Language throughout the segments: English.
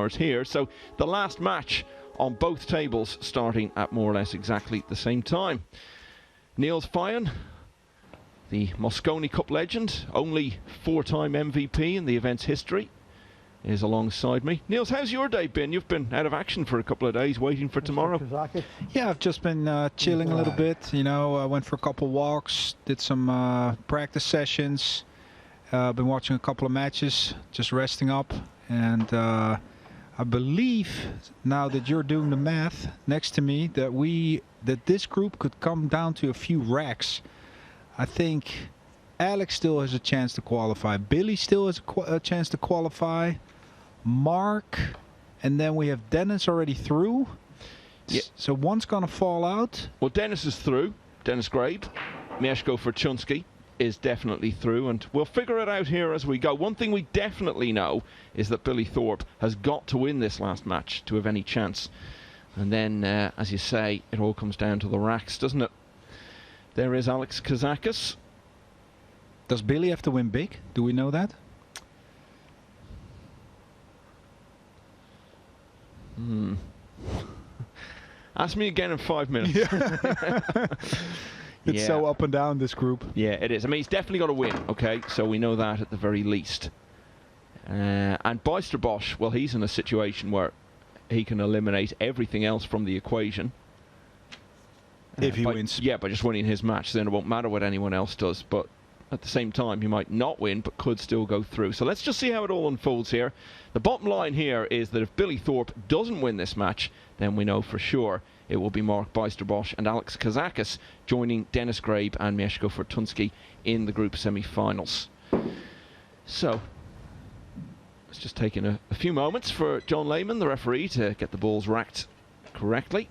hours here. So the last match on both tables starting at more or less exactly the same time. Niels Feijen, the Mosconi Cup legend, only 4-time MVP in the event's history, is alongside me. Niels, how's your day been? You've been out of action for a couple of days waiting for tomorrow. Yeah, I've just been chilling a little bit. You know, I went for a couple walks, did some practice sessions, been watching a couple of matches, just resting up. And I believe, now that you're doing the math next to me, that this group could come down to a few racks. I think Alex still has a chance to qualify. Billy still has a chance to qualify. Mark, and then we have Dennis already through. Yeah. So one's going to fall out. Well, Dennis is through. Dennis Grabe. Mieszko Fortuński is definitely through, and we'll figure it out here as we go. One thing we definitely know is that Billy Thorpe has got to win this last match to have any chance. And then, as you say, it all comes down to the racks, doesn't it? There is Alex Kazakis. Does Billy have to win big? Do we know that? Ask me again in 5 minutes. Yeah. It's so up and down, this group. Yeah, it is. I mean, he's definitely got to win, okay? So we know that at the very least. And Bijsterbosch, well, he's in a situation where he can eliminate everything else from the equation. If he wins. Yeah, by just winning his match, then it won't matter what anyone else does. But at the same time, he might not win, but could still go through. So let's just see how it all unfolds here. The bottom line here is that if Billy Thorpe doesn't win this match, then we know for sure it will be Mark Bijsterbosch and Alex Kazakis joining Dennis Grabe and Mieszko Fortuński in the group semi-finals. So it's just taking a few moments for John Lehman, the referee, to get the balls racked correctly.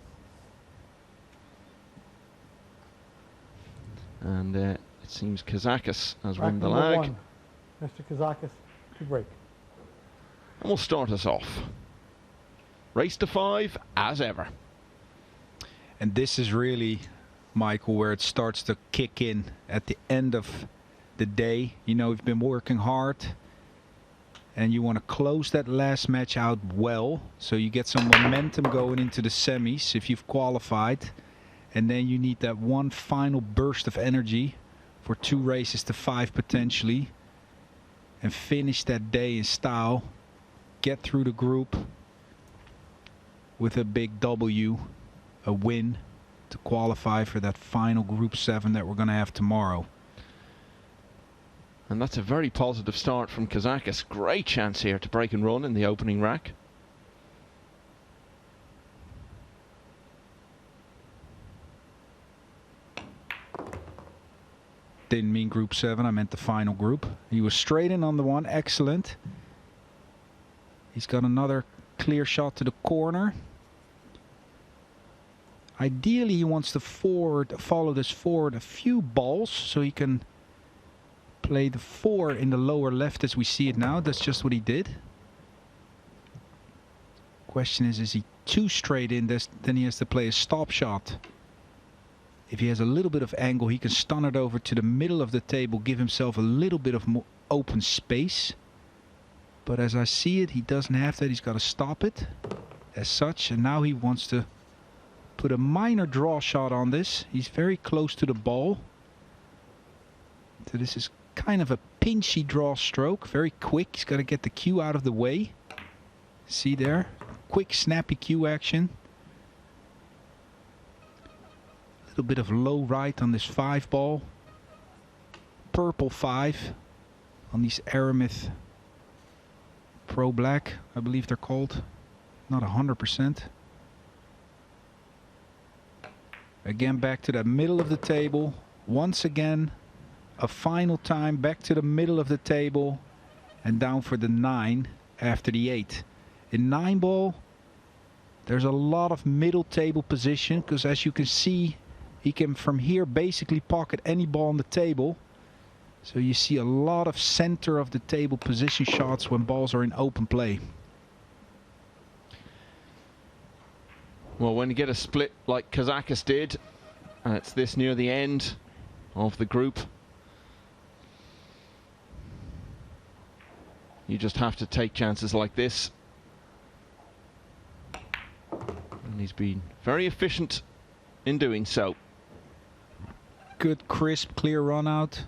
And it seems Kazakis has won the lag. Mr. Kazakis to break. And we'll start us off. Race to 5 as ever. And this is really, Michael, where it starts to kick in at the end of the day. You know, you've been working hard and you want to close that last match out well, so you get some momentum going into the semis if you've qualified. And then you need that one final burst of energy for 2 races to 5 potentially, and finish that day in style. Get through the group with a big W, a win, to qualify for that final Group 7 that we're going to have tomorrow. And that's a very positive start from Kazakis. Great chance here to break and run in the opening rack. Didn't mean Group 7, I meant the final group. He was straight in on the one, excellent. He's got another clear shot to the corner. Ideally, he wants to follow this forward a few balls so he can play the 4 in the lower left as we see it now. That's just what he did. Question is he too straight in? Then he has to play a stop shot. If he has a little bit of angle, he can stun it over to the middle of the table, give himself a little bit of more open space. But as I see it, he doesn't have that. He's got to stop it as such. And now he wants to put a minor draw shot on this. He's very close to the ball. So this is kind of a pinchy draw stroke. Very quick. He's got to get the cue out of the way. See there? Quick, snappy cue action. A little bit of low right on this 5 ball. Purple 5 on these Aramith Pro Black, I believe they're called. Not 100%. Again, back to the middle of the table. Once again, a final time back to the middle of the table and down for the 9 after the 8. In 9 ball, there's a lot of middle table position, because as you can see, he can from here basically pocket any ball on the table. So you see a lot of center of the table position shots when balls are in open play. Well, when you get a split like Kazakis did, and it's this near the end of the group, you just have to take chances like this. And he's been very efficient in doing so. Good, crisp, clear run out.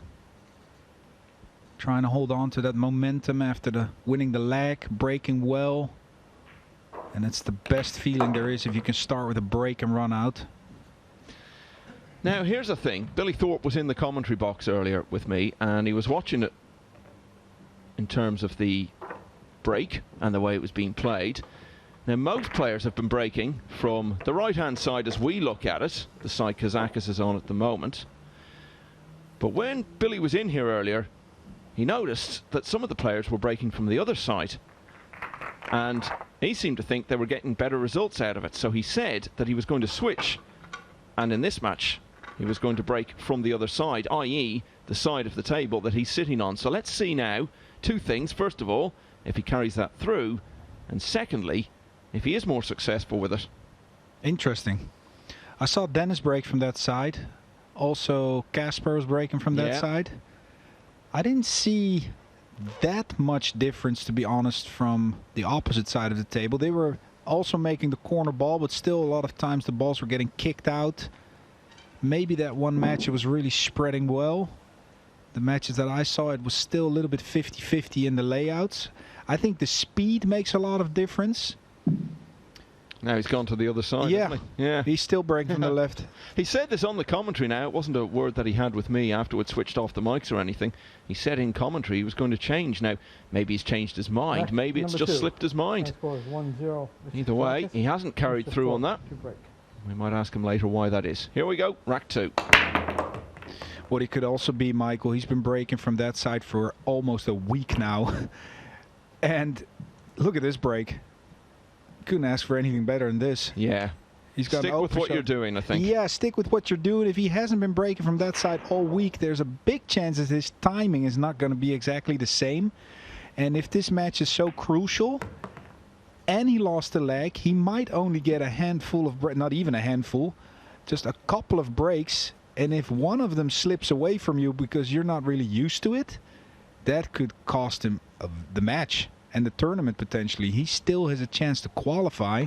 Trying to hold on to that momentum after winning the leg, breaking well. And it's the best feeling there is if you can start with a break and run out. Now, here's the thing. Billy Thorpe was in the commentary box earlier with me, and he was watching it in terms of the break and the way it was being played. Now, most players have been breaking from the right-hand side as we look at it, the side Kazakis is on at the moment. But when Billy was in here earlier, he noticed that some of the players were breaking from the other side. And he seemed to think they were getting better results out of it. So he said that he was going to switch. And in this match, he was going to break from the other side, i.e. the side of the table that he's sitting on. So let's see now two things. First of all, if he carries that through. And secondly, if he is more successful with it. Interesting. I saw Dennis break from that side. Also, Casper was breaking from that side. I didn't see that much difference, to be honest, from the opposite side of the table. They were also making the corner ball, but still a lot of times the balls were getting kicked out. Maybe that one match it was really spreading well. The matches that I saw, it was still a little bit 50-50 in the layouts. I think the speed makes a lot of difference. Now he's gone to the other side, hasn't he? Yeah. He's still breaking from the left. He said this on the commentary now. It wasn't a word that he had with me afterwards, switched off the mics or anything. He said in commentary he was going to change. Now, maybe he's changed his mind. Maybe it's just slipped his mind. Either way, he hasn't carried through on that. We might ask him later why that is. Here we go, rack 2. What he could also be, Michael, he's been breaking from that side for almost a week now. And look at this break. Couldn't ask for anything better than this. Yeah. He's got stick with what you're doing, I think. Yeah, stick with what you're doing. If he hasn't been breaking from that side all week, there's a big chance that his timing is not going to be exactly the same. And if this match is so crucial and he lost a leg, he might only get a handful of not even a handful, just a couple of breaks. And if one of them slips away from you because you're not really used to it, that could cost him the match and the tournament potentially. He still has a chance to qualify.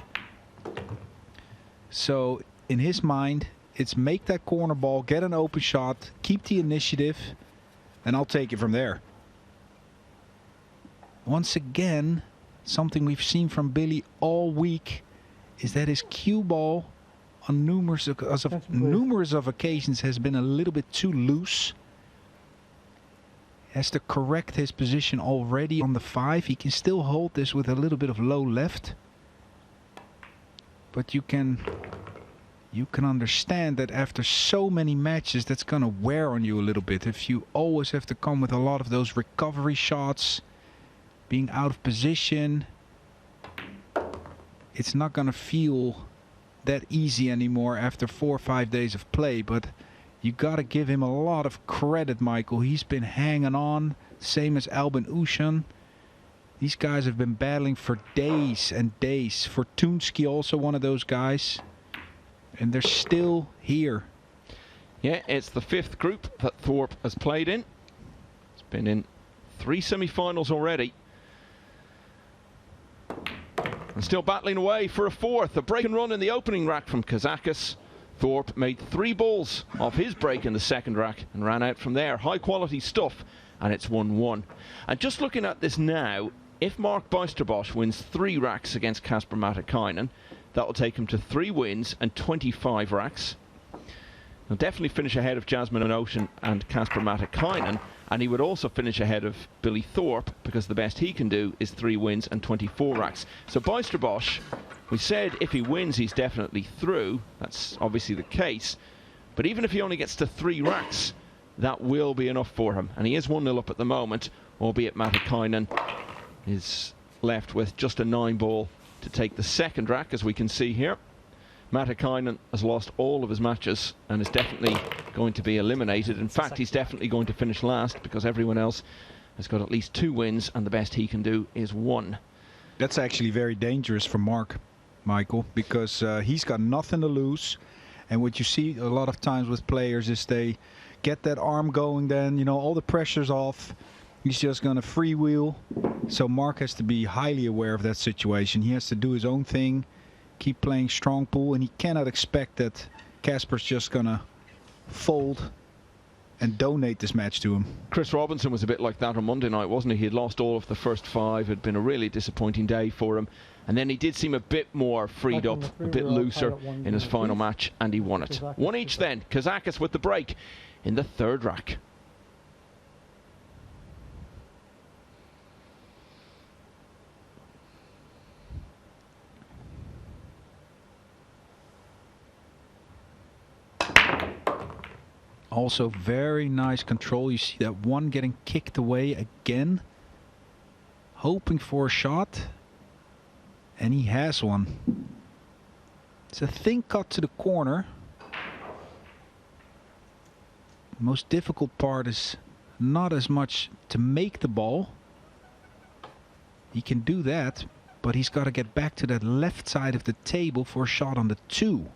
So in his mind, it's make that corner ball, get an open shot, keep the initiative, and I'll take it from there. Once again, something we've seen from Billy all week is that his cue ball on numerous of occasions has been a little bit too loose. Has to correct his position already on the 5. He can still hold this with a little bit of low left. But you can understand that after so many matches, that's going to wear on you a little bit. If you always have to come with a lot of those recovery shots, being out of position, it's not going to feel that easy anymore after 4 or 5 days of play. But you got to give him a lot of credit, Michael. He's been hanging on, same as Albin Ushan. These guys have been battling for days and days. Fortunsky also one of those guys. And they're still here. Yeah, it's the 5th group that Thorpe has played in. It's been in 3 semi-finals already. And still battling away for a 4th. A break and run in the opening rack from Kazakis. Thorpe made 3 balls off his break in the 2nd rack and ran out from there. High quality stuff, and it's 1-1. And just looking at this now, if Mark Bijsterbosch wins 3 racks against Kasper Matikainen, that will take him to 3 wins and 25 racks. He'll definitely finish ahead of Jasmine and Ocean and Kasper Matikainen, and he would also finish ahead of Billy Thorpe because the best he can do is 3 wins and 24 racks. So Bijsterbosch, we said if he wins he's definitely through. That's obviously the case. But even if he only gets to 3 racks, that will be enough for him. And he is 1-0 up at the moment, albeit Matikainen is left with just a 9 ball to take the 2nd rack, as we can see here. Matikainen has lost all of his matches and is definitely going to be eliminated. In fact, he's definitely going to finish last because everyone else has got at least 2 wins and the best he can do is 1. That's actually very dangerous for Mark, Michael, because he's got nothing to lose. And what you see a lot of times with players is they get that arm going, then, you know, all the pressure's off. He's just going to freewheel. So Mark has to be highly aware of that situation. He has to do his own thing. keep playing strong pool, and he cannot expect that Casper's just gonna fold and donate this match to him. Chris Robinson was a bit like that on Monday night, wasn't he? He had lost all of the first 5. It had been a really disappointing day for him. And then he did seem a bit more freed up, a bit looser in his final match, and he won it. One each then. Kazakis with the break in the third rack. Also very nice control. You see that one getting kicked away again. Hoping for a shot. And he has one. It's a thin cut to the corner. The most difficult part is not as much to make the ball. He can do that, but he's got to get back to that left side of the table for a shot on the 2.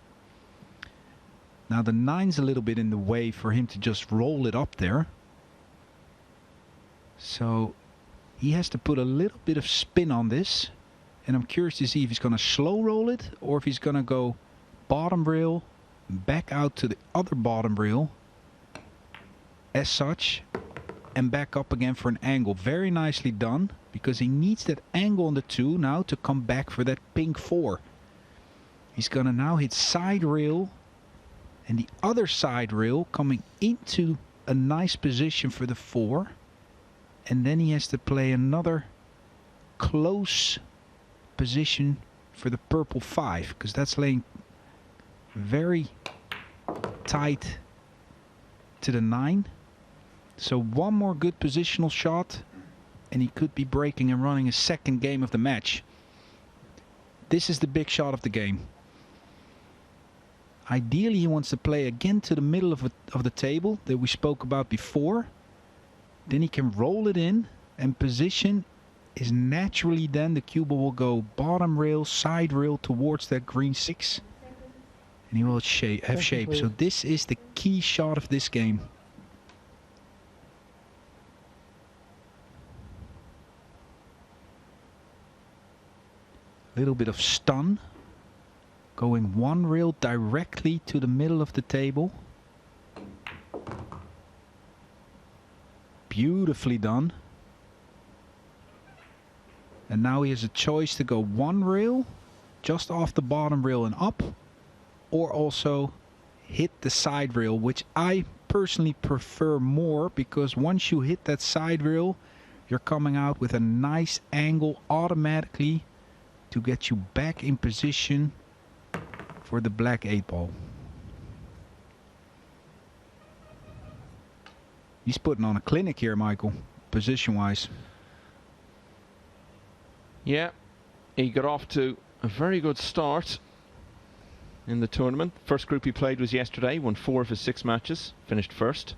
Now the 9's a little bit in the way for him to just roll it up there. So he has to put a little bit of spin on this. And I'm curious to see if he's going to slow roll it or if he's going to go bottom rail, back out to the other bottom rail as such, and back up again for an angle. Very nicely done, because he needs that angle on the 2 now to come back for that pink 4. He's going to now hit side rail and the other side rail coming into a nice position for the 4. And then he has to play another close position for the purple 5, because that's laying very tight to the 9. So one more good positional shot and he could be breaking and running a second game of the match. This is the big shot of the game. Ideally he wants to play again to the middle of the table that we spoke about before. Then he can roll it in, and position is naturally then the cue ball will go bottom rail, side rail towards that green 6. And he will have shape. So this is the key shot of this game. Little bit of stun. Going one rail directly to the middle of the table. Beautifully done. And now he has a choice to go one rail just off the bottom rail and up, or also hit the side rail, which I personally prefer more, because once you hit that side rail you're coming out with a nice angle automatically to get you back in position for the black 8 ball. He's putting on a clinic here, Michael, position wise. Yeah, he got off to a very good start in the tournament. First group he played was yesterday, won 4 of his 6 matches, finished first.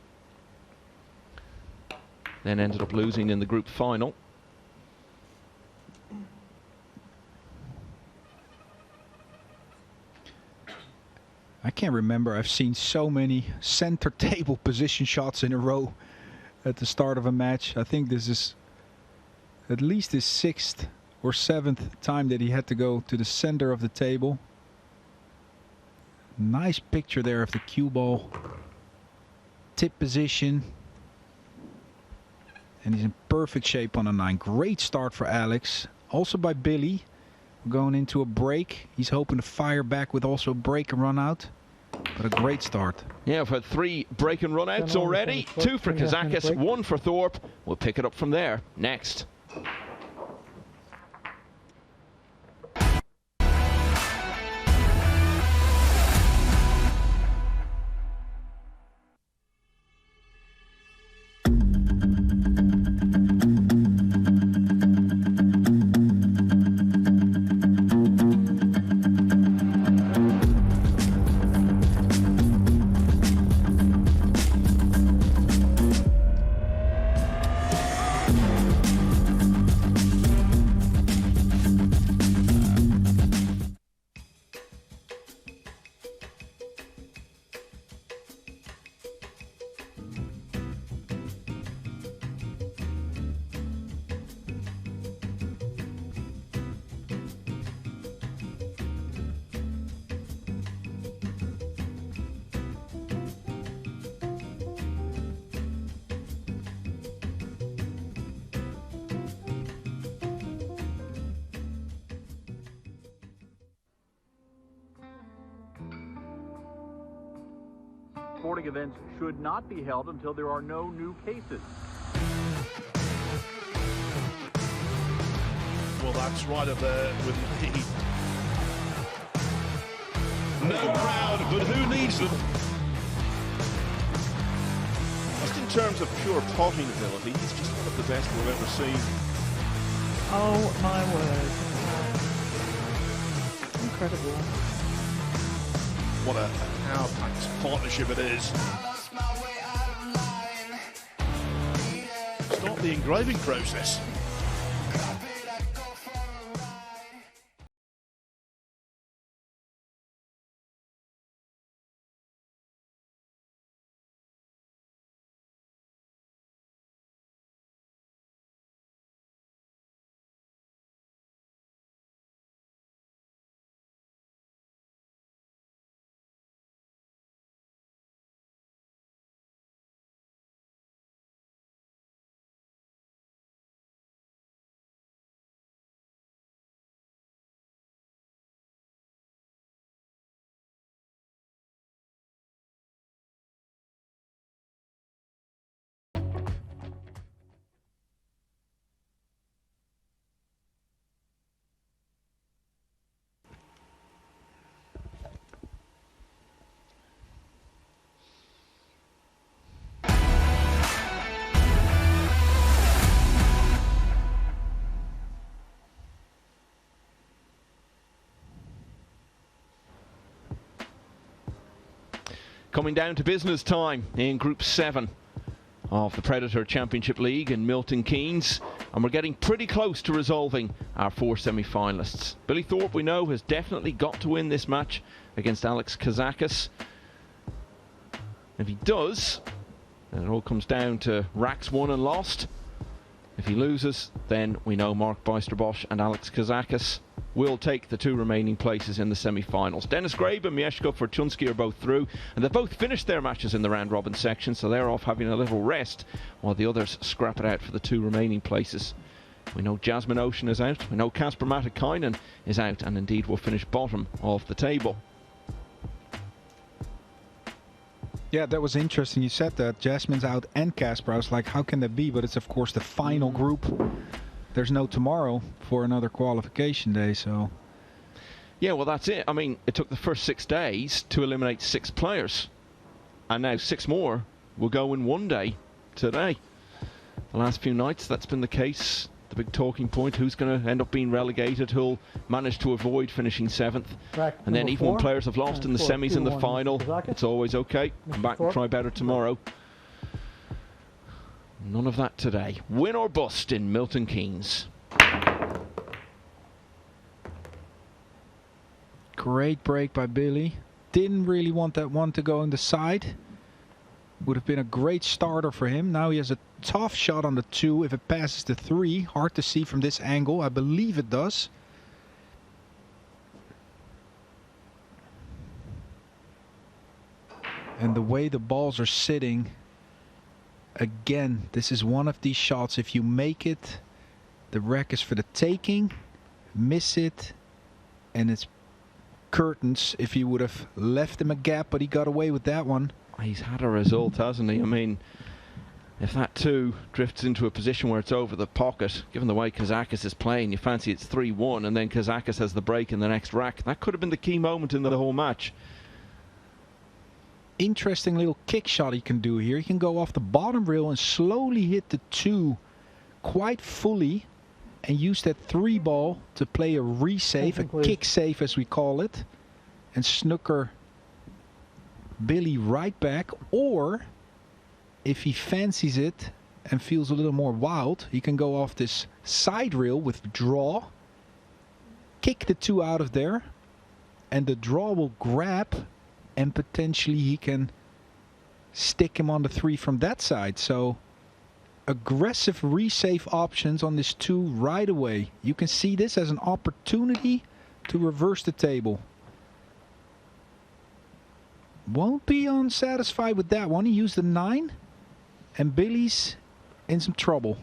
Then ended up losing in the group final. I can't remember I've seen so many center table position shots in a row at the start of a match. I think this is at least his 6th or 7th time that he had to go to the center of the table. Nice picture there of the cue ball tip position. And he's in perfect shape on a 9. Great start for Alex. Also by Billy. We're going into a break. He's hoping to fire back with also a break and run out. But a great start. Yeah, we've had 3 break and run outs already. 2 for Kazakis, 1 for Thorpe. We'll pick it up from there next. sporting events should not be held until there are no new cases. Well, that's right up there with me. No crowd, but who needs them? Just in terms of pure potting ability, he's just one of the best we've ever seen. Oh my word. Incredible. What a power-packed partnership it is. Start the engraving process. Coming down to business time in Group 7 of the Predator Championship League in Milton Keynes, and we're getting pretty close to resolving our 4 semi-finalists. Billy Thorpe, we know, has definitely got to win this match against Alex Kazakis. If he does, then it all comes down to racks won and lost. If he loses, then we know Mark Bijsterbosch and Alex Kazakis will take the 2 remaining places in the semi-finals. Dennis Grabe and Mieszko Fortunski are both through, and they've both finished their matches in the round-robin section, so they're off having a little rest while the others scrap it out for the 2 remaining places. We know Jasmine Ocean is out, we know Kasper Matikainen is out, and indeed will finish bottom of the table. Yeah, that was interesting. You said that Jasmine's out and Kasper. I was like, how can that be? But it's of course the final group. There's no tomorrow for another qualification day, so... Yeah, well, that's it. I mean, it took the first 6 days to eliminate 6 players. And now 6 more will go in one day today. The last few nights, that's been the case. The big talking point, who's going to end up being relegated, who'll manage to avoid finishing 7th. And then even when players have lost in the semis and the final, it's always okay. Come back and try better tomorrow. None of that today. Win or bust in Milton Keynes. Great break by Billy. Didn't really want that one to go on the side. Would have been a great starter for him. Now he has a tough shot on the 2 if it passes the 3. Hard to see from this angle. I believe it does. And the way the balls are sitting, again, this is one of these shots. If you make it, the rack is for the taking. Miss it, and it's curtains if he would have left him a gap, but he got away with that one. He's had a result, hasn't he? I mean, if that 2 drifts into a position where it's over the pocket, given the way Kazakis is playing, you fancy it's 3-1, and then Kazakis has the break in the next rack. That could have been the key moment in the whole match. Interesting little kick shot he can do here. He can go off the bottom rail and slowly hit the 2 quite fully and use that 3 ball to play a resave, a kick save as we call it, and snooker Billy right back. Or if he fancies it and feels a little more wild, he can go off this side rail with draw, kick the 2 out of there, and the draw will grab, and potentially he can stick him on the 3 from that side. So aggressive resave options on this 2 right away. You can see this as an opportunity to reverse the table. Won't be unsatisfied with that one. He used the 9, and Billy's in some trouble.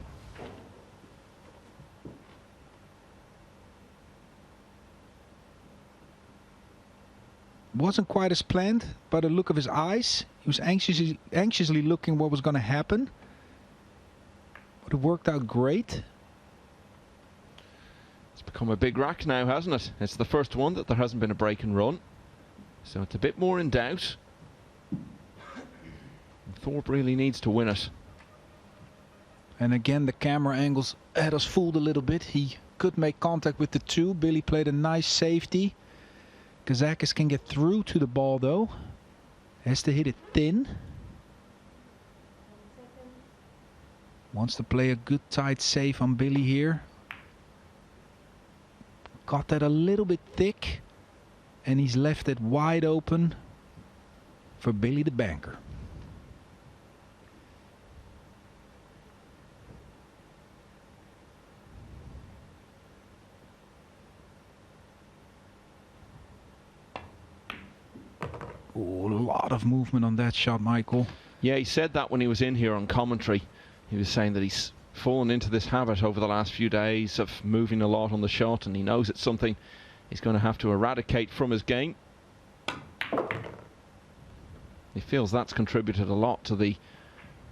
wasn't quite as planned by the look of his eyes. He was anxiously looking what was going to happen. But it worked out great. It's become a big rack now, hasn't it? It's the first one that there hasn't been a break and run. So it's a bit more in doubt. And Thorpe really needs to win it. And again, the camera angles had us fooled a little bit. He could make contact with the 2. Billy played a nice safety. Kazakis can get through to the ball though. Has to hit it thin. Wants to play a good tight save on Billy here. Got that a little bit thick. And he's left it wide open for Billy the banker. Ooh, a lot of movement on that shot, Michael. Yeah, he said that when he was in here on commentary. He was saying that he's fallen into this habit over the last few days of moving a lot on the shot, and he knows it's something he's going to have to eradicate from his game. He feels that's contributed a lot to the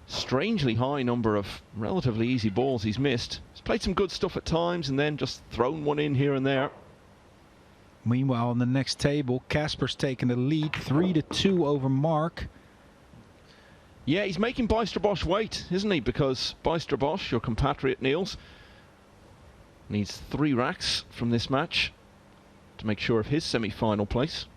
strangely high number of relatively easy balls he's missed. He's played some good stuff at times and then just thrown one in here and there. Meanwhile, on the next table, Casper's taking the lead, 3-2 over Mark. Yeah, he's making Bijsterbosch wait, isn't he? Because Bijsterbosch, your compatriot Niels, needs 3 racks from this match to make sure of his semi-final place.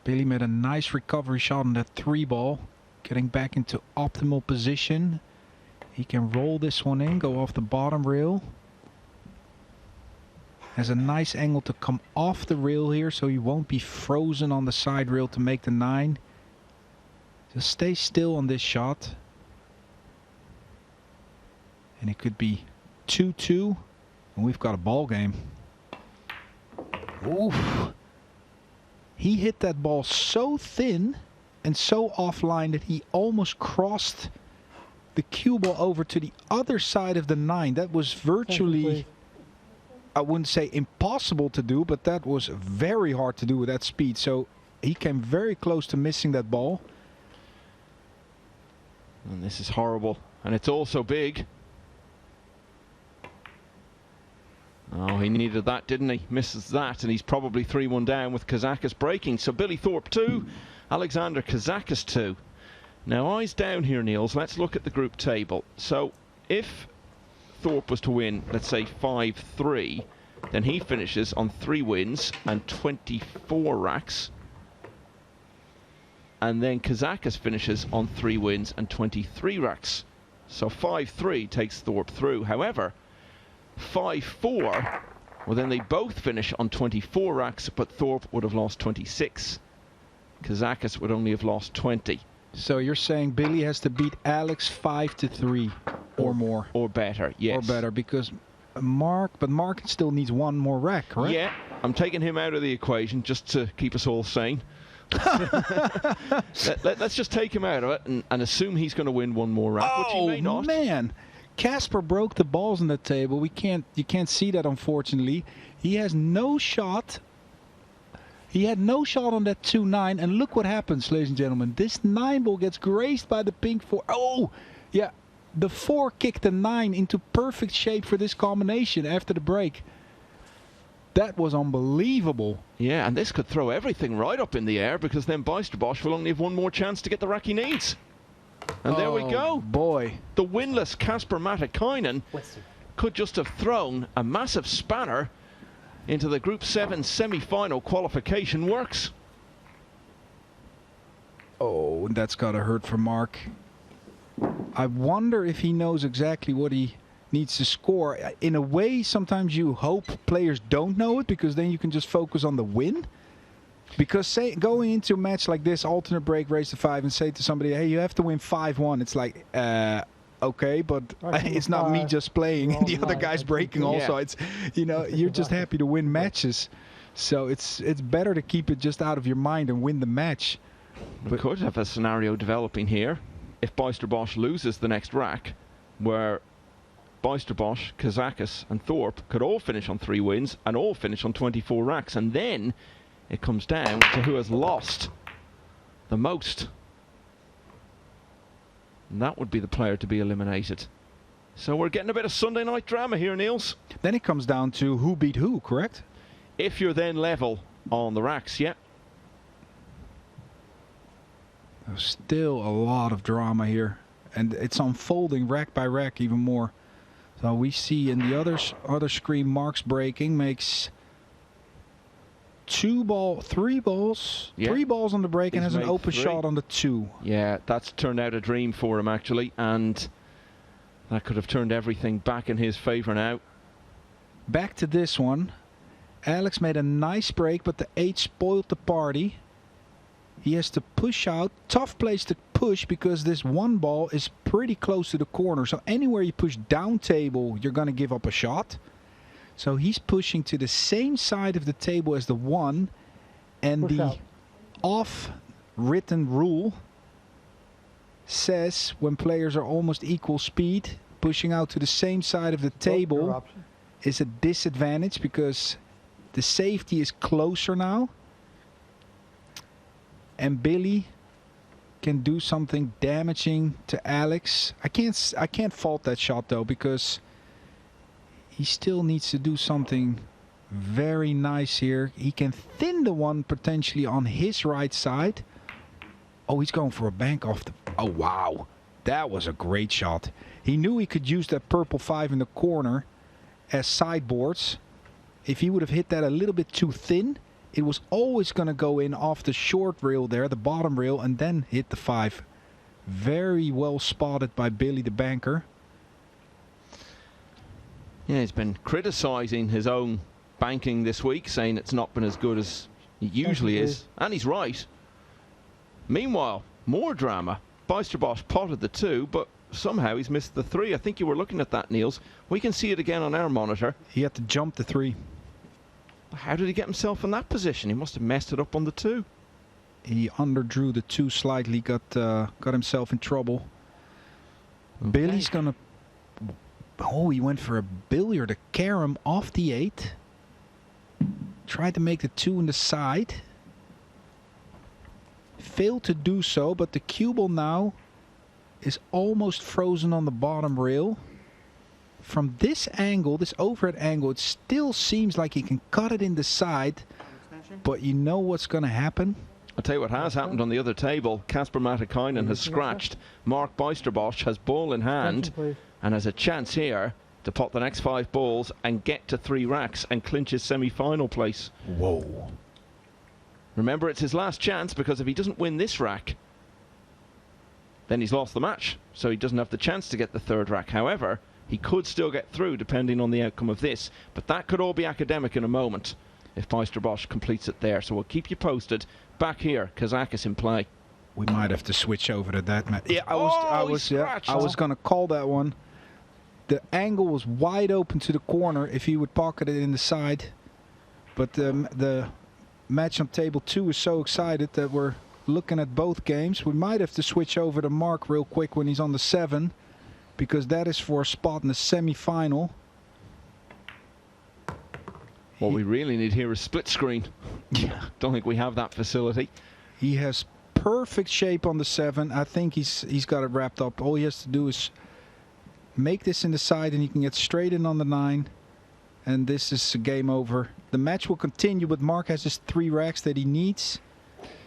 Billy made a nice recovery shot on that 3 ball. Getting back into optimal position. He can roll this one in, go off the bottom rail. Has a nice angle to come off the rail here, so he won't be frozen on the side rail to make the 9. Just stay still on this shot. And it could be 2-2, and we've got a ball game. Oof. He hit that ball so thin and so offline that he almost crossed the cue ball over to the other side of the 9. That was virtually, I wouldn't say impossible to do, but that was very hard to do with that speed. So he came very close to missing that ball. And this is horrible. And it's also big. Oh, he needed that, didn't he? Misses that, and he's probably 3-1 down with Kazakis breaking. So Billy Thorpe 2, Alexander Kazakis 2. Now eyes down here, Niels. Let's look at the group table. So if Thorpe was to win, let's say 5-3, then he finishes on 3 wins and 24 racks. And then Kazakis finishes on 3 wins and 23 racks. So 5-3 takes Thorpe through. However, 5-4, well then they both finish on 24 racks, but Thorpe would have lost 26. Kazakis would only have lost 20. So you're saying Billy has to beat Alex 5-3 or more. Or better, yes. Or better, because Mark still needs 1 more rack, correct? Yeah, I'm taking him out of the equation just to keep us all sane. Let's just take him out of it and assume he's going to win 1 more rack, which he may not. Oh man, Casper broke the balls on the table. You can't see that, unfortunately. He has no shot. He had no shot on that 2-9, and look what happens, ladies and gentlemen. This 9 ball gets grazed by the pink 4. Oh, yeah, the 4 kicked the 9 into perfect shape for this combination after the break. That was unbelievable. Yeah, and this could throw everything right up in the air, because then Bijsterbosch will only have 1 more chance to get the rack he needs. And there we go. Boy. The winless Casper Matikainen could just have thrown a massive spanner into the Group 7 semi-final qualification works. Oh, that's got to hurt for Mark. I wonder if he knows exactly what he needs to score. In a way, sometimes you hope players don't know it, because then you can just focus on the win. Because going into a match like this, alternate break, race to 5, and say to somebody, hey, you have to win 5-1. It's like, okay, but it's not me just playing and the other guy's breaking also. Yeah. It's, you know, you're just happy to win matches. So it's better to keep it just out of your mind and win the match. We could have a scenario developing here. If Bijsterbosch loses the next rack, where Boisterbosch, Kazakis and Thorpe could all finish on 3 wins and all finish on 24 racks, and then it comes down to who has lost the most. And that would be the player to be eliminated. So we're getting a bit of Sunday night drama here, Niels. Then it comes down to who beat who, correct? If you're then level on the racks, yeah. There's still a lot of drama here, and it's unfolding rack by rack even more. So we see in the other screen, Mark's breaking, makes 3 balls, Yeah. 3 balls on the break, and He's has an made open 3. shot on the 2. Yeah, that's turned out a dream for him, actually, and that could have turned everything back in his favour now. Back to this one. Alex made a nice break, but the 8 spoiled the party. He has to push out. Tough place to push because this 1 ball is pretty close to the corner. So anywhere you push down table, you're going to give up a shot. So he's pushing to the same side of the table as the 1. And Push the out. off-written rule says when players are almost equal speed, pushing out to the same side of the Your table option. is a disadvantage because the safety is closer now. And Billy can do something damaging to Alex. I can't fault that shot though, because he still needs to do something very nice here. He can thin the one potentially on his right side. Oh, he's going for a bank off the... Oh, wow. That was a great shot. He knew he could use that purple 5 in the corner as sideboards. If he would have hit that a little bit too thin, it was always going to go in off the short rail there, the bottom rail, and then hit the 5. Very well spotted by Billy the banker. Yeah, he's been criticising his own banking this week, saying it's not been as good as it usually is. And he's right. Meanwhile, more drama. Boisterbosch potted the 2, but somehow he's missed the 3. I think you were looking at that, Niels. We can see it again on our monitor. He had to jump the 3. How did he get himself in that position? He must have messed it up on the 2. He underdrew the 2 slightly, got himself in trouble. Okay. Billy's gonna... Oh, he went for a billiard, a carom off the 8. Tried to make the 2 in the side. Failed to do so, but the cue ball now is almost frozen on the bottom rail. From this angle, this overhead angle, it still seems like he can cut it in the side. But you know what's going to happen? I'll tell you what has happened on the other table. Kasper Matikainen has scratched. Mark Boisterbosch has ball in hand Attention, please. and has a chance here to pot the next 5 balls and get to 3 racks and clinch his semi-final place. Whoa. Remember, it's his last chance, because if he doesn't win this rack, then he's lost the match. So he doesn't have the chance to get the 3rd rack. However, he could still get through depending on the outcome of this. But that could all be academic in a moment if Boisterbosch completes it there. So we'll keep you posted. Back here, Kazakis in play. We might have to switch over to that match. Yeah, I Oh, was scratched. going to call that one. The angle was wide open to the corner if he would pocket it in the side. But the match on table 2 is so excited that we're looking at both games. We might have to switch over to Mark real quick when he's on the 7, because that is for a spot in the semi-final. What we really need here is split screen. Yeah. Don't think we have that facility. He has perfect shape on the 7. I think he's got it wrapped up. All he has to do is make this in the side, and he can get straight in on the 9. And this is a game over. The match will continue, but Mark has his 3 racks that he needs.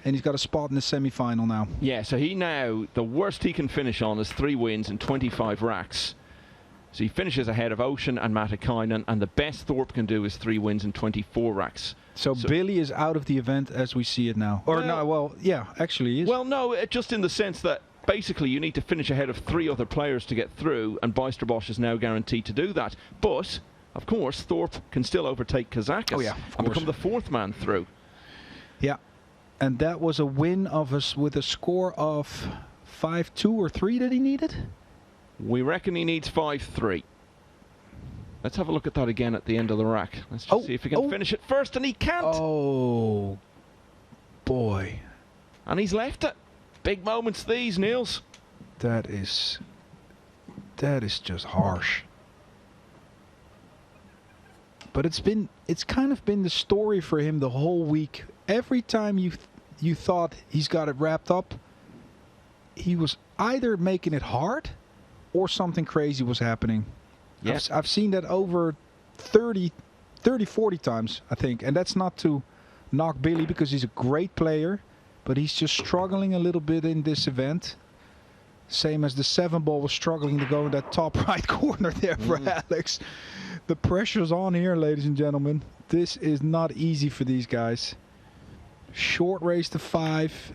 And he's got a spot in the semi-final now. Yeah, so he now, the worst he can finish on is 3 wins and 25 racks. So he finishes ahead of Ocean and Matikainen, and the best Thorpe can do is 3 wins and 24 racks. So Billy is out of the event as we see it now. Or no, well, yeah, actually he is. Well, no, just in the sense that basically you need to finish ahead of 3 other players to get through, and Boisterbosch is now guaranteed to do that. But, of course, Thorpe can still overtake Kazakis and become the 4th man through. Yeah. And that was a win of us with a score of 5-2 or 3 that he needed? We reckon he needs 5-3. Let's have a look at that again at the end of the rack. Let's just see if he can finish it first, and he can't. Oh, boy. And he's left it. Big moments these, Niels. That is That is just harsh. But it's kind of been the story for him the whole week. Every time you thought he's got it wrapped up, he was either making it hard or something crazy was happening. Yeah. I've seen that over 30, 40 times, I think. And that's not to knock Billy because he's a great player, but he's just struggling a little bit in this event. Same as the 7-ball was struggling to go in that top right corner there for Alex. The pressure's on here, ladies and gentlemen. This is not easy for these guys. Short race to 5.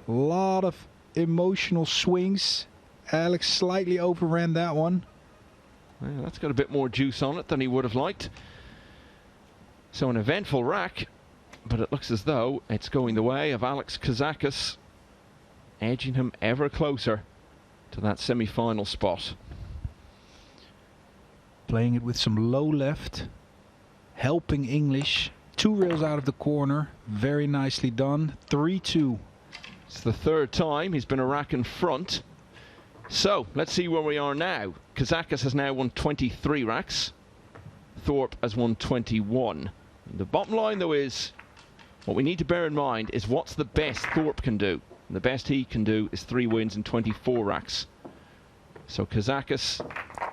A lot of emotional swings. Alex slightly overran that one. Well, that's got a bit more juice on it than he would have liked. So an eventful rack, but it looks as though it's going the way of Alex Kazakis, edging him ever closer to that semi-final spot. Playing it with some low left, helping English. 2 rails out of the corner, very nicely done. 3-2. It's the 3rd time he's been a rack in front. So let's see where we are now. Kazakis has now won 23 racks. Thorpe has won 21. The bottom line though is, what we need to bear in mind is what's the best Thorpe can do. And the best he can do is 3 wins and 24 racks. So Kazakis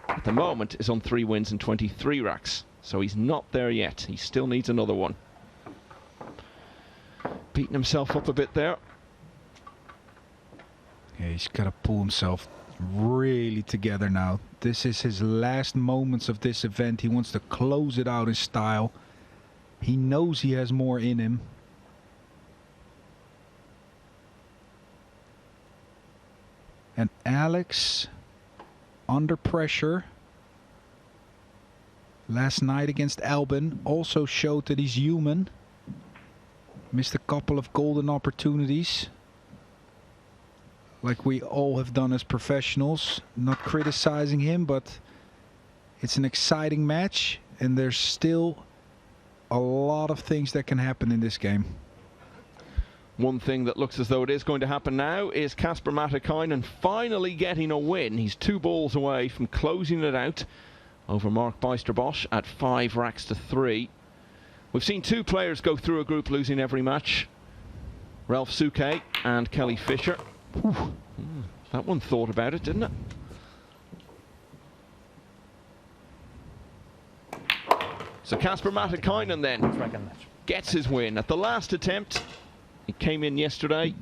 at the moment is on 3 wins and 23 racks. So he's not there yet. He still needs another one. Beating himself up a bit there. Yeah, he's got to pull himself really together now. This is his last moments of this event. He wants to close it out in style. He knows he has more in him. And Alex, under pressure, last night against Albin, also showed that he's human. Missed a couple of golden opportunities, like we all have done as professionals. Not criticizing him, but it's an exciting match, and there's still a lot of things that can happen in this game. One thing that looks as though it is going to happen now is Casper Matikainen finally getting a win. He's 2 balls away from closing it out over Mark Bijsterbosch at 5 racks to 3. We've seen 2 players go through a group losing every match. Ralph Souquet and Kelly Fisher. That one thought about it, didn't it? So Casper Matikainen then gets his win at the last attempt. He came in yesterday,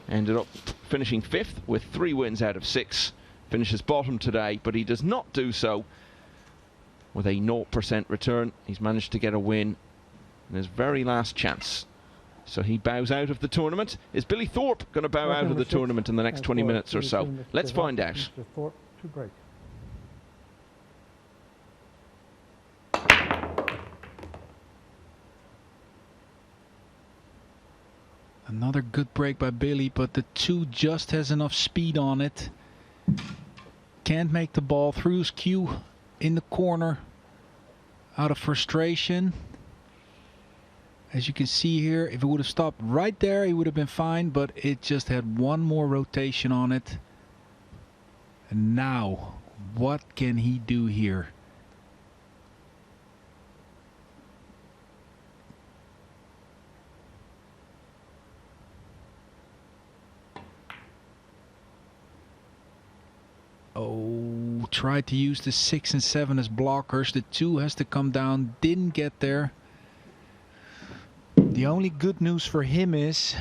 ended up finishing 5th with 3 wins out of 6. Finishes bottom today, but he does not do so with a 0% return. He's managed to get a win in his very last chance. So he bows out of the tournament. Is Billy Thorpe going to bow out of the tournament in the next 20 minutes or so? Let's find out. Mr. Thorpe to break. Another good break by Billy, but the 2 just has enough speed on it. Can't make the ball through his cue in the corner out of frustration. As you can see here, if it would have stopped right there, he would have been fine, but it just had 1 more rotation on it. And now, what can he do here? Oh, tried to use the 6 and 7 as blockers. The 2 has to come down. Didn't get there. The only good news for him is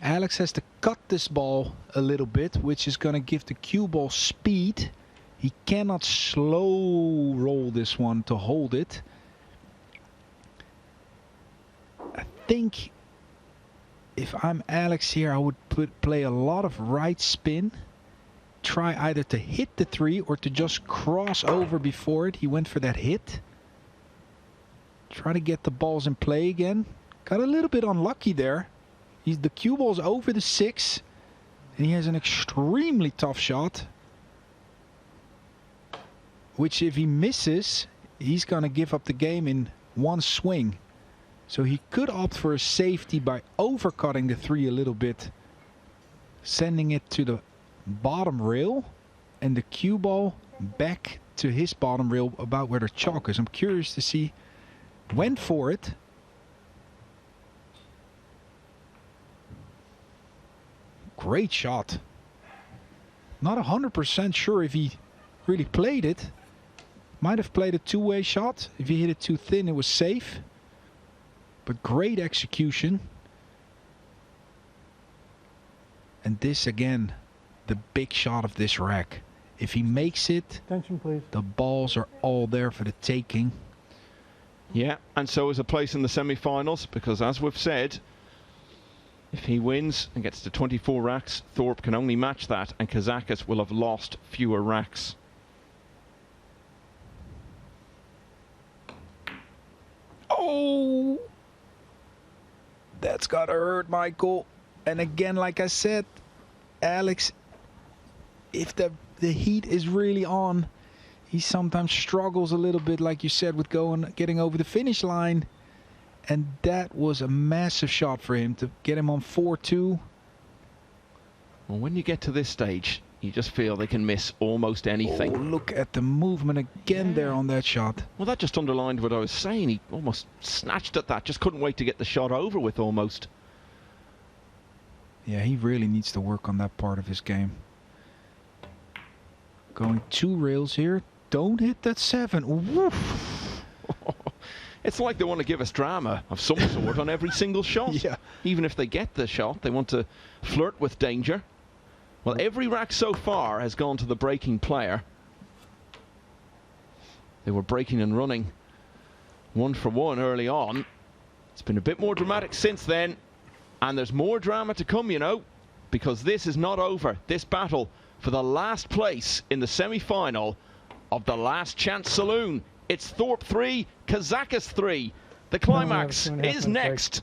Alex has to cut this ball a little bit, which is going to give the cue ball speed. He cannot slow roll this one to hold it. I think if I'm Alex here, I would play a lot of right spin. Try either to hit the 3 or to just cross over before it. He went for that hit. Try to get the balls in play again. Got a little bit unlucky there. The cue ball's over the 6, and he has an extremely tough shot, which if he misses, he's gonna give up the game in 1 swing. So he could opt for a safety by overcutting the 3 a little bit, sending it to the bottom rail, and the cue ball back to his bottom rail about where the chalk is. I'm curious to see. Went for it. Great shot. Not 100% sure if he really played it. Might have played a two-way shot. If he hit it too thin, it was safe. But great execution. And this again, the big shot of this rack. If he makes it, Attention, please. the balls are all there for the taking. Yeah, and so is a place in the semi-finals, because as we've said, if he wins and gets to 24 racks, Thorpe can only match that, and Kazakis will have lost fewer racks. Oh! That's gotta hurt, Michael. And again, like I said, Alex, if the heat is really on, he sometimes struggles a little bit, like you said, with getting over the finish line. And that was a massive shot for him to get him on 4-2. Well, when you get to this stage, you just feel they can miss almost anything. Oh, look at the movement again there on that shot. Well, that just underlined what I was saying. He almost snatched at that, just couldn't wait to get the shot over with almost. Yeah, he really needs to work on that part of his game. Going 2 rails here. Don't hit that 7. Woof. It's like they want to give us drama of some sort on every single shot. Yeah. Even if they get the shot, they want to flirt with danger. Well, every rack so far has gone to the breaking player. They were breaking and running 1 for 1 early on. It's been a bit more dramatic since then. And there's more drama to come, you know, because this is not over. This battle for the last place in the semi-final of the Last Chance Saloon. It's Thorpe 3, Kazakis 3. The climax is next.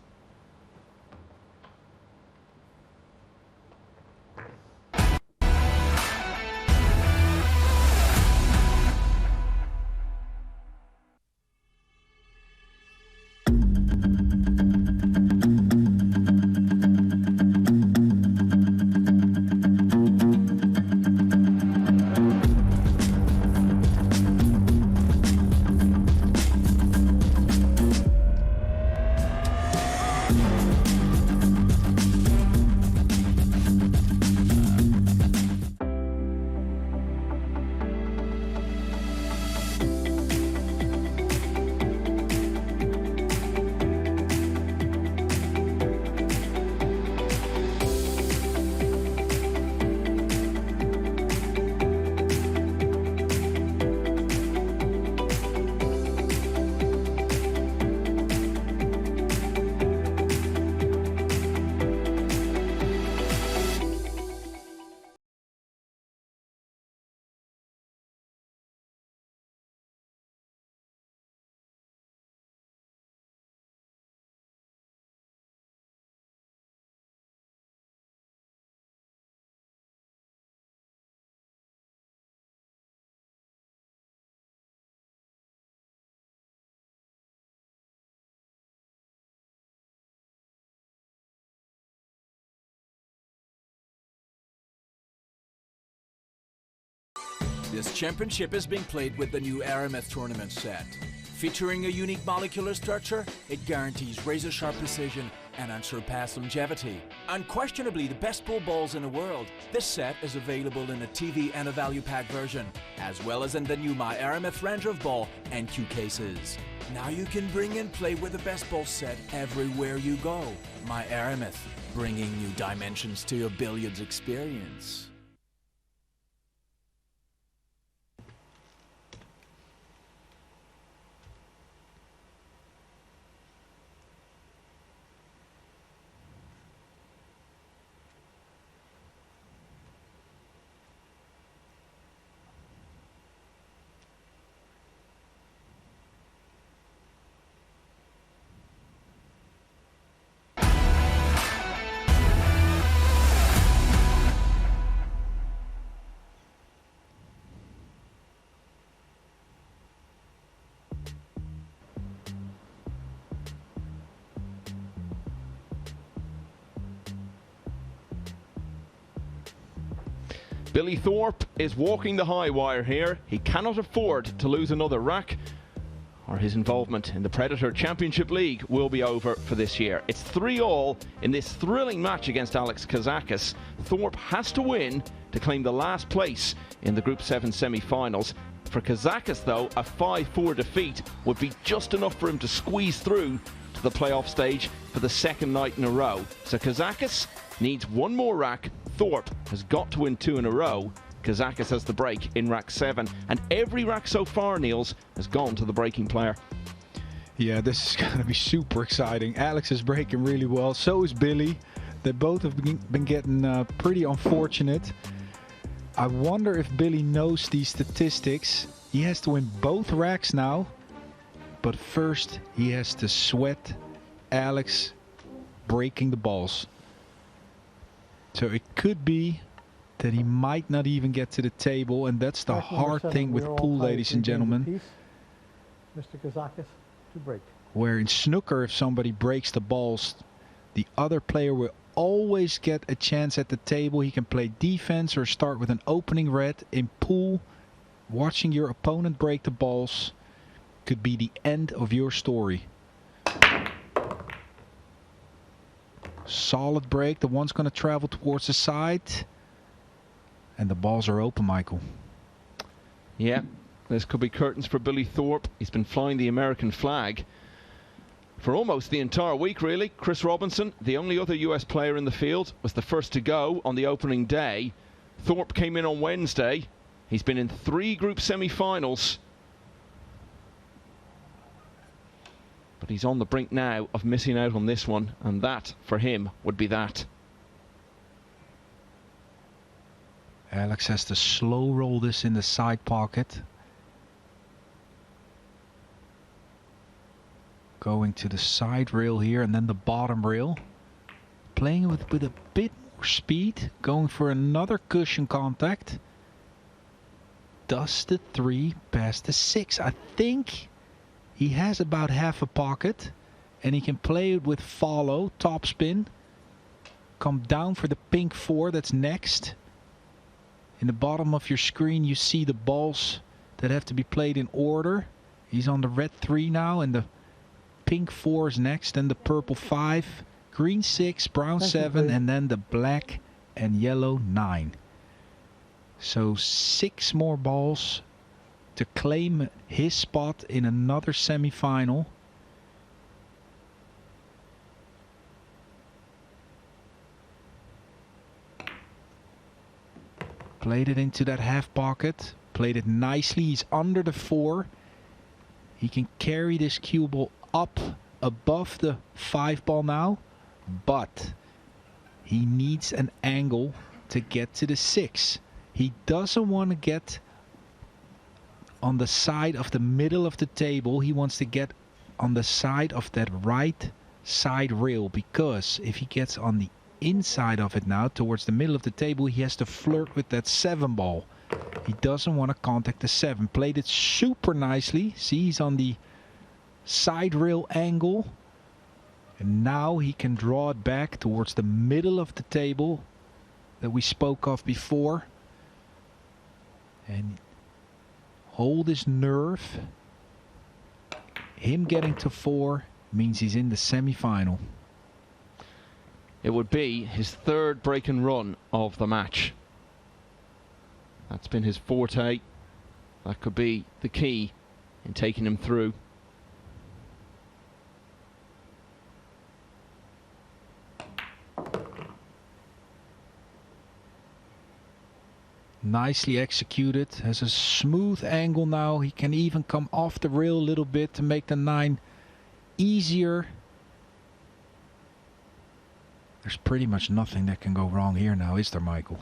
This championship is being played with the new Aramith tournament set. Featuring a unique molecular structure, it guarantees razor-sharp precision and unsurpassed longevity. Unquestionably the best pool balls in the world, this set is available in a TV and a value pack version, as well as in the new My Aramith Ranger of Ball and cue cases. Now you can bring and play with the best ball set everywhere you go. My Aramith, bringing new dimensions to your billiards experience. Billy Thorpe is walking the high wire here. He cannot afford to lose another rack, or his involvement in the Predator Championship League will be over for this year. It's 3-all in this thrilling match against Alex Kazakis. Thorpe has to win to claim the last place in the Group 7 semi-finals. For Kazakis, though, a 5-4 defeat would be just enough for him to squeeze through to the playoff stage for the second night in a row. So Kazakis needs one more rack. Thorpe has got to win 2 in a row. Kazakis has the break in rack 7, and every rack so far, Niels, has gone to the breaking player. Yeah, this is going to be super exciting. Alex is breaking really well. So is Billy. They both have been getting pretty unfortunate. I wonder if Billy knows these statistics. He has to win both racks now. But first, he has to sweat Alex breaking the balls. So it could be that he might not even get to the table, and that's the hard thing with pool, ladies and gentlemen. Mr. Kazakis to break. Where in snooker, if somebody breaks the balls, the other player will always get a chance at the table. He can play defense or start with an opening red. In pool, watching your opponent break the balls could be the end of your story. Solid break. The one's going to travel towards the side. And the balls are open, Michael. Yeah, this could be curtains for Billy Thorpe. He's been flying the American flag for almost the entire week, really. Chris Robinson, the only other US player in the field, was the first to go on the opening day. Thorpe came in on Wednesday. He's been in 3 group semi-finals. But he's on the brink now of missing out on this one, and that, for him, would be that. Alex has to slow roll this in the side pocket. Going to the side rail here and then the bottom rail. Playing with a bit more speed. Going for another cushion contact. Does the 3 pass the 6? I think he has about half a pocket. And he can play it with follow, topspin. Come down for the pink 4 that's next. In the bottom of your screen you see the balls that have to be played in order. He's on the red 3 now, and the pink 4 is next, then the purple 5, green 6, brown 7, and then the black and yellow 9. So 6 more balls to claim his spot in another semi-final. Played it into that half pocket. Played it nicely. He's under the 4. He can carry this cue ball up above the 5 ball now. But he needs an angle to get to the 6. He doesn't want to get on the side of the middle of the table. He wants to get on the side of that right side rail. Because if he gets on the inside of it now towards the middle of the table, he has to flirt with that 7 ball. He doesn't want to contact the 7. Played it super nicely. See, he's on the side rail angle, and now he can draw it back towards the middle of the table that we spoke of before, and hold his nerve. Him getting to 4 means he's in the semi-final. It would be his 3rd break and run of the match. That's been his forte. That could be the key in taking him through. Nicely executed. Has a smooth angle now. He can even come off the rail a little bit to make the 9 easier. There's pretty much nothing that can go wrong here now, is there, Michael?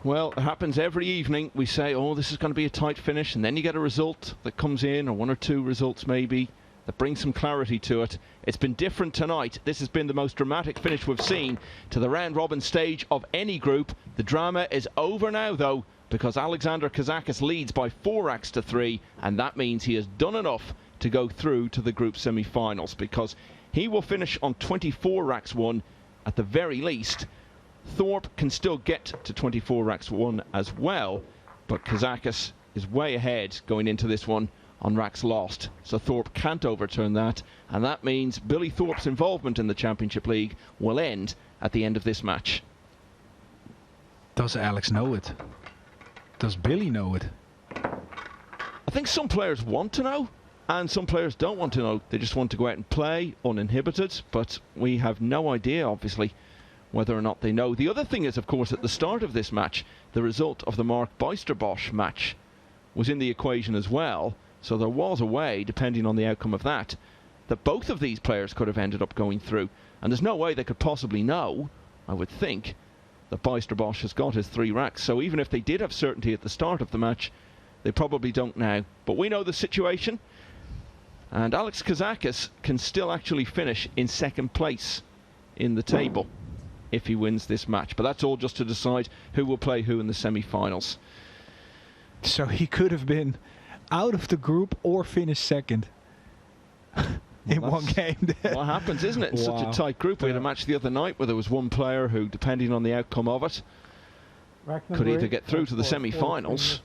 Well, it happens every evening. We say, oh, this is going to be a tight finish, and then you get a result that comes in, or 1 or 2 results maybe, that brings some clarity to it. It's been different tonight. This has been the most dramatic finish we've seen to the round-robin stage of any group. The drama is over now, though, because Alexander Kazakis leads by 4 racks to 3, and that means he has done enough to go through to the group semi-finals, because he will finish on 24 racks won at the very least, Thorpe can still get to 24 racks won as well, but Kazakis is way ahead going into this one on racks lost. So Thorpe can't overturn that, and that means Billy Thorpe's involvement in the Championship League will end at the end of this match. Does Alex know it? Does Billy know it? I think some players want to know, and some players don't want to know. They just want to go out and play uninhibited, but we have no idea, obviously, whether or not they know. The other thing is, of course, at the start of this match, the result of the Mark Beisterbosch match was in the equation as well, so there was a way, depending on the outcome of that, that both of these players could have ended up going through, and there's no way they could possibly know, I would think, that Beisterbosch has got his 3 racks. So even if they did have certainty at the start of the match, they probably don't now. But we know the situation, and Alex Kazakis can still actually finish in 2nd place in the table if he wins this match. But that's all just to decide who will play who in the semi-finals. So he could have been out of the group or finished 2nd. In one game. What happens, isn't it, in such a tight group? We had a match the other night where there was one player who, depending on the outcome of it, could either get through to the semi-finals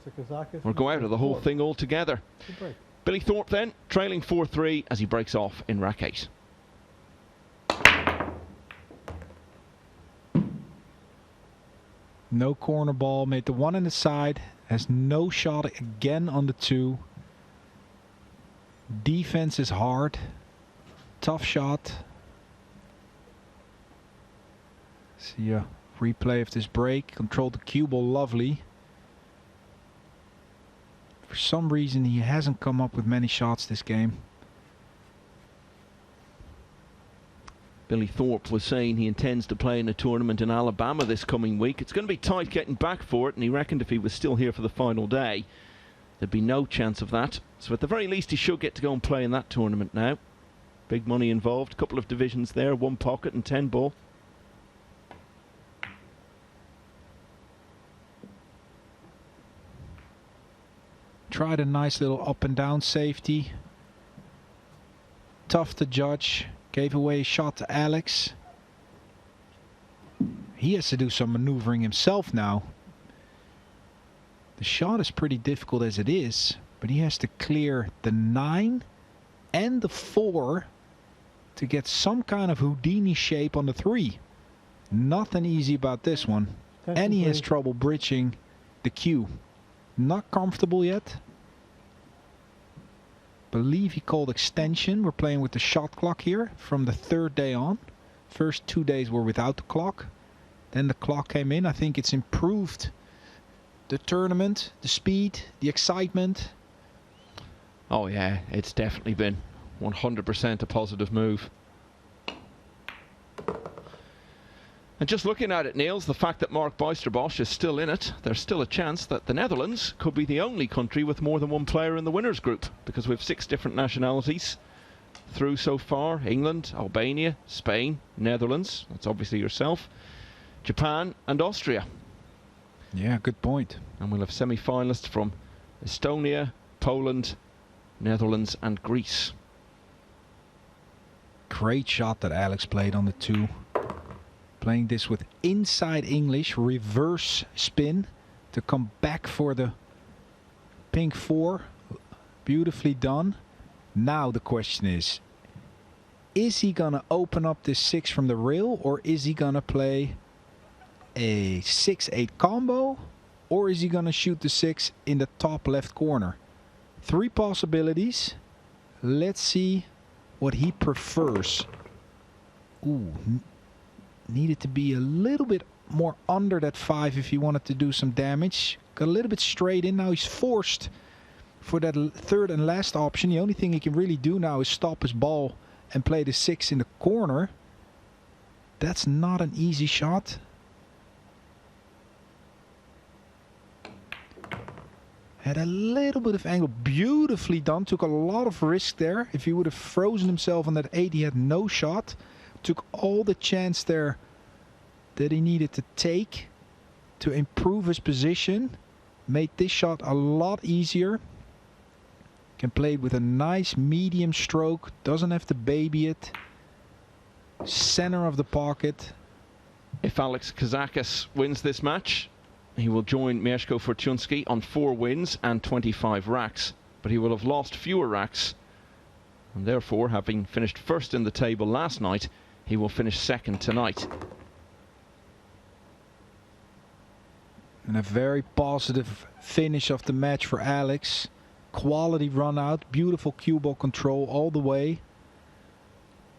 or go out of the whole thing altogether. Billy Thorpe then, trailing 4-3 as he breaks off in rack 8. No corner ball, made the 1 in the side, has no shot again on the 2. Defense is hard. Tough shot. See a replay of this break. Controlled the cue ball lovely. For some reason he hasn't come up with many shots this game. Billy Thorpe was saying he intends to play in a tournament in Alabama this coming week. It's going to be tight getting back for it, and he reckoned if he was still here for the final day, there'd be no chance of that. So at the very least he should get to go and play in that tournament now. Big money involved, couple of divisions there, 1 pocket and 10 ball. Tried a nice little up and down safety. Tough to judge. Gave away a shot to Alex. He has to do some maneuvering himself now. The shot is pretty difficult as it is, but he has to clear the 9 and the 4 to get some kind of Houdini shape on the 3. Nothing easy about this one. And he has trouble bridging the cue. Not comfortable yet. Believe he called extension. We're playing with the shot clock here from the 3rd day on. First 2 days were without the clock. Then the clock came in. I think it's improved the tournament, the speed, the excitement. Oh yeah, it's definitely been 100% a positive move. And just looking at it, Niels, the fact that Mark Beisterbosch is still in it, there's still a chance that the Netherlands could be the only country with more than 1 player in the winners group, because we have 6 different nationalities through so far. England, Albania, Spain, Netherlands, that's obviously yourself, Japan and Austria. Yeah, good point. And we'll have semi-finalists from Estonia, Poland, Netherlands and Greece. Great shot that Alex played on the 2. Playing this with inside English, reverse spin to come back for the pink 4. Beautifully done. Now the question is he gonna open up this 6 from the rail, or is he gonna play a 6-8 combo, or is he gonna shoot the 6 in the top left corner? 3 possibilities. Let's see what he prefers. Ooh, needed to be a little bit more under that 5 if he wanted to do some damage. Got a little bit straight in. Now he's forced for that 3rd and last option. The only thing he can really do now is stop his ball and play the 6 in the corner. That's not an easy shot. Had a little bit of angle. Beautifully done. Took a lot of risk there. If he would have frozen himself on that 8, he had no shot. Took all the chance there that he needed to take to improve his position. Made this shot a lot easier. Can play it with a nice medium stroke. Doesn't have to baby it. Center of the pocket. If Alex Kazakis wins this match, he will join Mieszko Fortuński on 4 wins and 25 racks, but he will have lost fewer racks, and therefore, having finished first in the table last night, he will finish second tonight. And a very positive finish of the match for Alex. Quality run out, beautiful cue ball control all the way.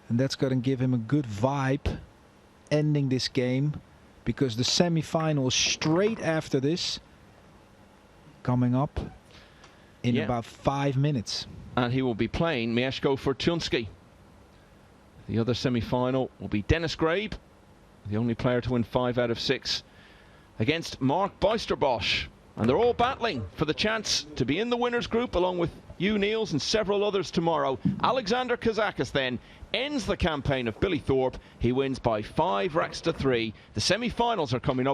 And that's going to give him a good vibe ending this game, because the semi-final is straight after this, coming up in about 5 minutes. And he will be playing Mieszko Fortuński. The other semi-final will be Dennis Grabe, the only player to win 5 out of 6, against Mark Buysterbosch. And they're all battling for the chance to be in the winners group along with you, Niels, and several others tomorrow. Alexander Kazakis then ends the campaign of Billy Thorpe. He wins by 5 racks to 3. The semi-finals are coming up.